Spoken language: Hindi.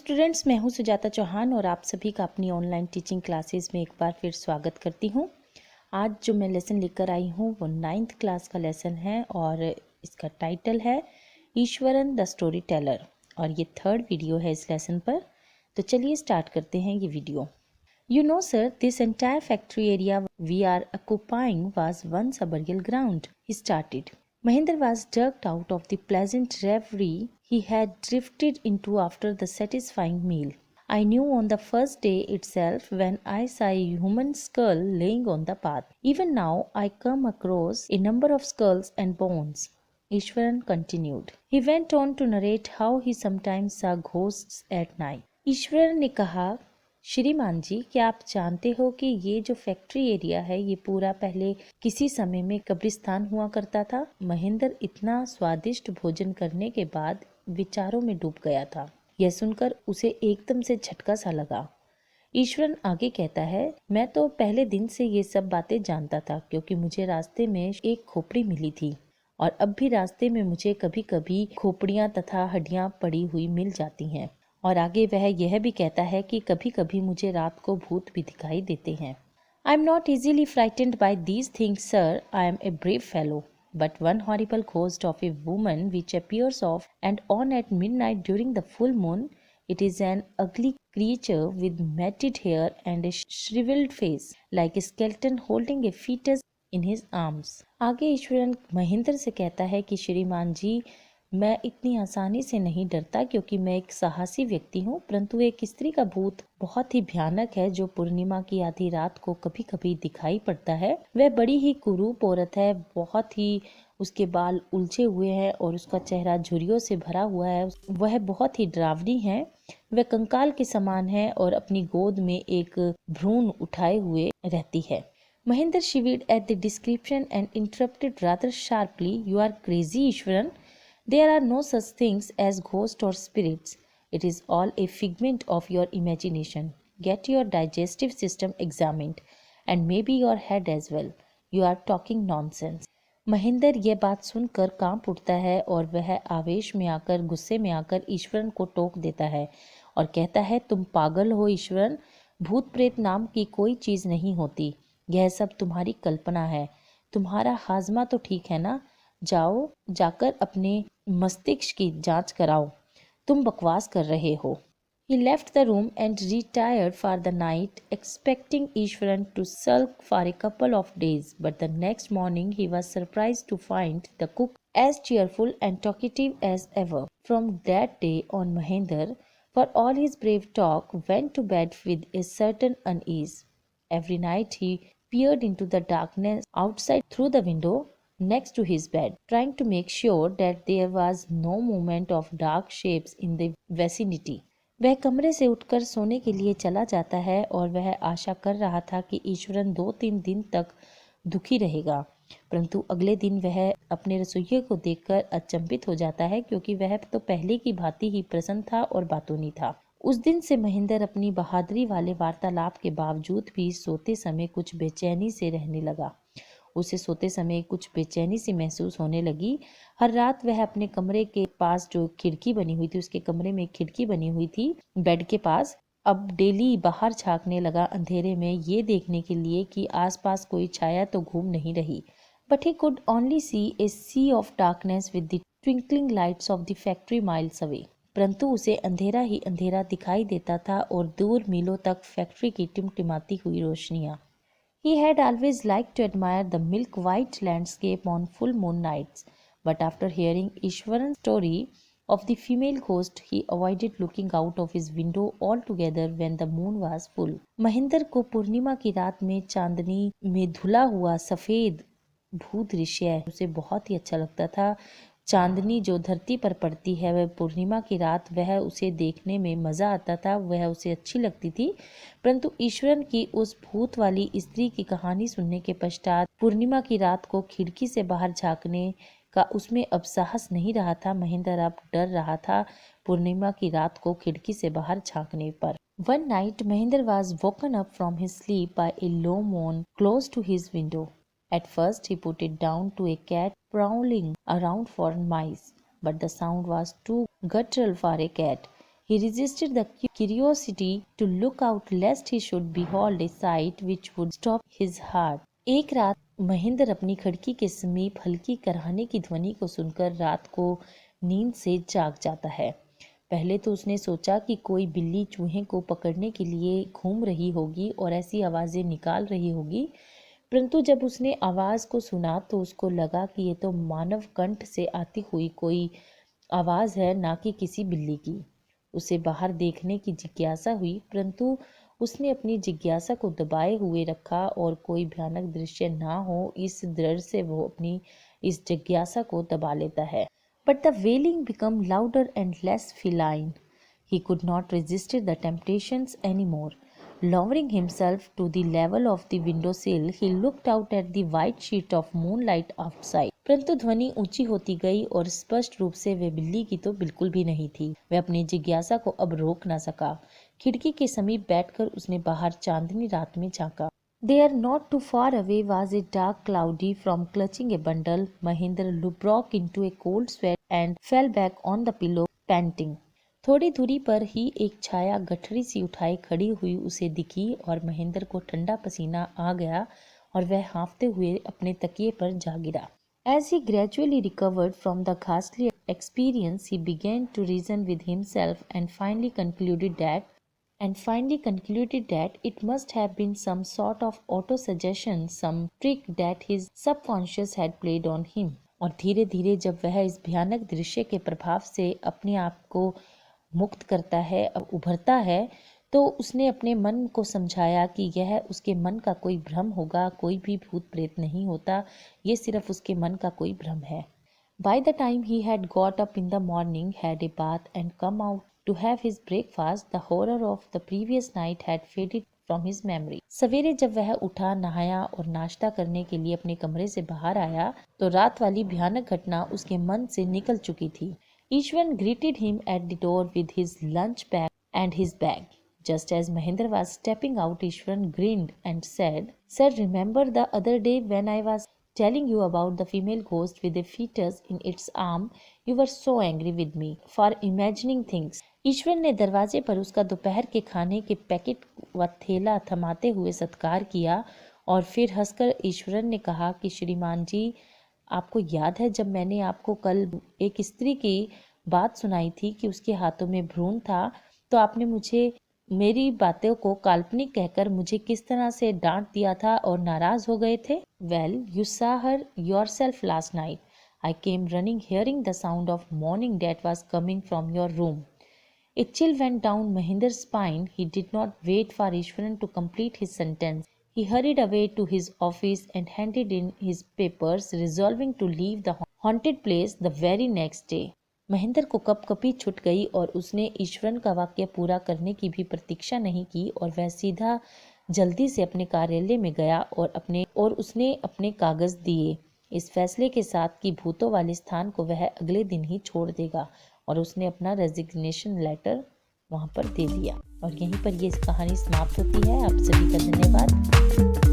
स्टूडेंट्स, मैं हूं सुजाता चौहान और आप सभी का अपनी ऑनलाइन टीचिंग क्लासेस में एक बार फिर स्वागत करती हूं। आज जो मैं लेसन लेकर आई हूं वो 9th क्लास का लेसन है और इसका टाइटल है ईश्वरन द स्टोरी टेलर और ये 3rd वीडियो है इस लेसन पर। तो चलिए स्टार्ट करते हैं ये video. You know, sir, this entire factory area we are occupying was once a burial ground, he started. Mahinder was jerked out of the pleasant reverie he had drifted into after the satisfying meal. I knew on the first day itself when I saw a human skull laying on the path. Even now, I come across a number of skulls and bones. Ishwaran continued. He went on to narrate how he sometimes saw ghosts at night. Eswaran ने कहा, श्रीमान जी, क्या आप जानते हो कि ये जो फैक्ट्री एरिया है ये पूरा पहले किसी समय में कब्रिस्तान हुआ करता था। महेंद्र इतना स्वादिष्ट भोजन करने के बाद विचारों में डूब गया था। यह सुनकर उसे एकदम से झटका सा लगा। ईश्वरन आगे कहता है, मैं तो पहले दिन से ये सब बातें जानता था क्योंकि मुझे रास्ते में एक खोपड़ी मिली थी और अब भी रास्ते में मुझे कभी कभी खोपड़ियाँ तथा हड्डियाँ पड़ी हुई मिल जाती हैं। और आगे वह यह भी कहता है कि कभी कभी मुझे रात को भूत भी दिखाई देते हैं। I am not easily frightened by these things sir, I am a brave fellow, but one horrible ghost of a woman which appears off and on at midnight during the full moon, it is an ugly creature with matted hair and a shriveled face, like a skeleton holding a fetus in his arms. आगे ईश्वरन महेंद्र से कहता है कि श्रीमान जी, मैं इतनी आसानी से नहीं डरता क्योंकि मैं एक साहसी व्यक्ति हूँ, परंतु एक स्त्री का भूत बहुत ही भयानक है जो पूर्णिमा की आधी रात को कभी कभी दिखाई पड़ता है। वह बड़ी ही कुरूप औरत है, बहुत ही उसके बाल उलझे हुए हैं और उसका चेहरा झुर्रियों से भरा हुआ है। वह बहुत ही डरावनी है। वह कंकाल के समान है और अपनी गोद में एक भ्रूण उठाए हुए रहती है। Mahendra shivered at the description and interrupted rather sharply, "You are crazy, Ishwaran. There are no such things as ghosts or spirits. It is all a figment of your imagination. Get your digestive system examined and maybe your head as well. You are talking nonsense." Mahendra यह बात सुनकर कांप उठता है और वह आवेश में आकर, गुस्से में आकर ईश्वरन को टोक देता है और कहता है, तुम पागल हो ईश्वरन, भूत प्रेत नाम की कोई चीज़ नहीं होती। यह सब तुम्हारी कल्पना है। तुम्हारा हाजमा तो ठीक है ना? जाओ, जाकर अपने मस्तिष्क की जांच कराओ। तुम बकवास कर रहे हो। He left the room and retired for the night, expecting Ishwaran to sulk for a couple of days. But the next morning he was surprised to find the cook as cheerful and talkative as ever. From that day on, Mahendra, for all his brave talk, went to bed with a certain unease. Every night he peered into the darkness outside through the window next to his bed, trying to make sure that there was no movement of dark shapes in the vicinity. वह कमरे से उठकर सोने के लिए चला जाता है और वह आशा कर रहा था कि ईश्वरन 2-3 दिन तक दुखी रहेगा, परंतु अगले दिन वह अपने रसोइये को देखकर अचंभित हो जाता है क्योंकि वह तो पहले की भांति ही प्रसन्न था और बातूनी था। उस दिन से महेंद्र अपनी बहादुरी वाले वार्तालाप के बावजूद भी सोते समय कुछ बेचैनी से रहने लगा। उसे सोते समय कुछ बेचैनी सी महसूस होने लगी। हर रात वह अपने कमरे के पास जो खिड़की बनी हुई थी, उसके कमरे में एक खिड़की बनी हुई थी बेड के पास, अब डेली बाहर झांकने लगा अंधेरे में, ये देखने के लिए कि आसपास कोई छाया तो घूम नहीं रही। But he could only see a sea of darkness with the twinkling lights of the factory miles away. परंतु उसे अंधेरा ही अंधेरा दिखाई देता था और दूर मीलों तक फैक्ट्री की टिमटिमाती हुई रोशनियां। He had always liked to admire the milk-white landscape on full moon nights, but after hearing Ishwaran's story of the female ghost, he avoided looking out of his window altogether when the moon was full. Mahendra को पूर्णिमा की रात में चांदनी में धुला हुआ सफेद भूत दृश्य उसे बहुत ही अच्छा लगता था। चांदनी जो धरती पर पड़ती है वह पूर्णिमा की रात, वह उसे देखने में मज़ा आता था, वह उसे अच्छी लगती थी। परंतु ईश्वरन की उस भूत वाली स्त्री की कहानी सुनने के पश्चात पूर्णिमा की रात को खिड़की से बाहर झांकने का उसमें अब साहस नहीं रहा था। महेंद्र अब डर रहा था पूर्णिमा की रात को खिड़की से बाहर झांकने पर। One night Mahinder was woken up from his sleep by a low moan close to his window. At first he put it down to a cat prowling around for mice, but the sound was too guttural for a cat. He resisted the curiosity to look out lest he should behold a sight which would stop his heart. एक रात महेंद्र अपनी खिड़की के समीप हल्की कराहने की ध्वनि को सुनकर रात को नींद से जाग जाता है। पहले तो उसने सोचा कि कोई बिल्ली चूहे को पकड़ने के लिए घूम रही होगी और ऐसी आवाज़ें निकाल रही होगी, परंतु जब उसने आवाज़ को सुना तो उसको लगा कि ये तो मानव कंठ से आती हुई कोई आवाज़ है, ना कि किसी बिल्ली की। उसे बाहर देखने की जिज्ञासा हुई, परंतु उसने अपनी जिज्ञासा को दबाए हुए रखा और कोई भयानक दृश्य ना हो इस डर से वो अपनी इस जिज्ञासा को दबा लेता है। But the wailing became louder and less feline. He could not resist the temptations anymore. Lowering himself to the level of the window sill, he looked out at the white sheet of moonlight outside. परंतु ध्वनि ऊंची होती गई और स्पष्ट रूप से वे बिल्ली की तो बिल्कुल भी नहीं थी। वह अपनी जिज्ञासा को अब रोक न सका। खिड़की के समीप बैठकर उसने बाहर चांदनी रात में झांका। There, not too far away, was a dark cloudy. From clutching a bundle, Mahindra broke into a cold sweat and fell back on the pillow, panting. थोड़ी दूरी पर ही एक छाया गठरी सी उठाई खड़ी हुई उसे दिखी और महेंद्र को ठंडा पसीना आ गया और वह हाँफते हुए अपने तकिए पर जा गिरा। As he gradually recovered from the ghastly experience, he began to reason with himself and finally concluded that it must have been some sort of auto-suggestion, some trick that his subconscious had played on him. और धीरे धीरे जब वह इस भयानक दृश्य के प्रभाव से अपने आप को मुक्त करता है, उभरता है, तो उसने अपने मन को समझाया कि यह उसके मन का कोई भ्रम होगा, कोई भी भूत प्रेत नहीं होता, ये सिर्फ उसके मन का कोई भ्रम है। By the time he had got up in the morning, had a bath and come out to have his breakfast, the horror of the previous night had faded from his memory. सवेरे जब वह उठा, नहाया और नाश्ता करने के लिए अपने कमरे से बाहर आया, तो रात वाली भयानक घटना उसके मन से निकल चुकी थी। Ishwan greeted him at the door with his lunch pack and his bag. Just as Mahindra was stepping out, Ishwan grinned and said, "Sir, remember the other day when I was telling you about the female ghost with a fetus in its arm? You were so angry with me for imagining things." ईश्वर ने दरवाजे पर उसका दोपहर के खाने के पैकेट व थैला थमाते हुए सत्कार किया और फिर हंसकर ईश्वरन ने कहा कि श्रीमान जी, आपको याद है जब मैंने आपको कल एक स्त्री की बात सुनाई थी कि उसके हाथों में भ्रूण था, तो आपने मुझे मेरी बातों को काल्पनिक कहकर मुझे किस तरह से डांट दिया था और नाराज हो गए थे। Well, you saw her yourself last night. I came running hearing the sound of mourning that was coming from your room. A chill went down Mahindra's spine. He did not wait for Ishwaran to complete his sentence. He hurried away to his office and handed in his papers, resolving to leave the haunted place the very next day. Mahendra को कपकपी छूट गई और उसने ईश्वरन का वाक्य पूरा करने की भी प्रतीक्षा नहीं की और वह सीधा जल्दी से अपने कार्यालय में गया और उसने अपने कागज दिए इस फैसले के साथ कि भूतों वाले स्थान को वह अगले दिन ही छोड़ देगा, और उसने अपना रेजिग्नेशन लेटर वहां पर दे दिया। और यहीं पर ये कहानी समाप्त होती है। आप सभी का धन्यवाद।